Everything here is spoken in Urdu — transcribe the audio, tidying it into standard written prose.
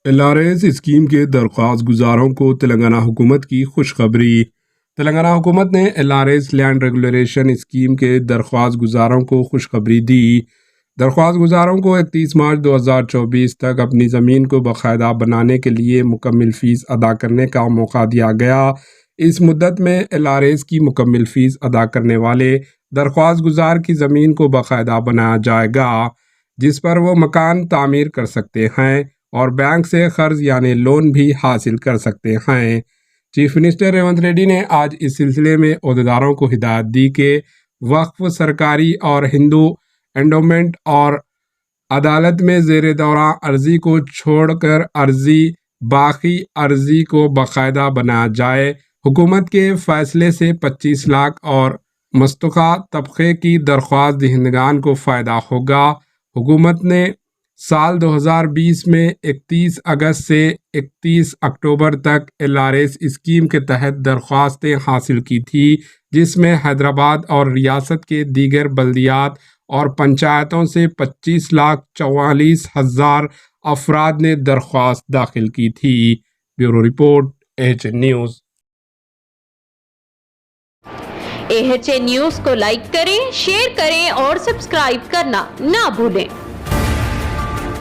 LRS اسکیم کے درخواست گزاروں کو تلنگانہ حکومت کی خوشخبری۔ تلنگانہ حکومت نے LRS لینڈ ریگولیشن اسکیم کے درخواست گزاروں کو خوشخبری دی۔ درخواست گزاروں کو 31 مارچ 2024 تک اپنی زمین کو باقاعدہ بنانے کے لیے مکمل فیس ادا کرنے کا موقع دیا گیا۔ اس مدت میں LRS کی مکمل فیس ادا کرنے والے درخواست گزار کی زمین کو باقاعدہ بنایا جائے گا، جس پر وہ مکان تعمیر کر سکتے ہیں اور بینک سے قرض یعنی لون بھی حاصل کر سکتے ہیں۔ چیف منسٹر ریونت ریڈی نے آج اس سلسلے میں عہدیداروں کو ہدایت دی کہ وقف، سرکاری اور ہندو انڈومنٹ اور عدالت میں زیر دوران عرضی کو چھوڑ کر باقی عرضی کو باقاعدہ بنایا جائے۔ حکومت کے فیصلے سے 25 لاکھ اور مستحق طبقے کی درخواست دہندگان کو فائدہ ہوگا۔ حکومت نے سال 2020 میں 31 اگست سے 31 اکتوبر تک LRS اسکیم کے تحت درخواستیں حاصل کی تھی، جس میں حیدرآباد اور ریاست کے دیگر بلدیات اور پنچایتوں سے 25,44,000 افراد نے درخواست داخل کی تھی۔ Bureau report AHN news. AHN news کو لائک کریں، شیئر کریں اور سبسکرائب کرنا نہ بھولیں۔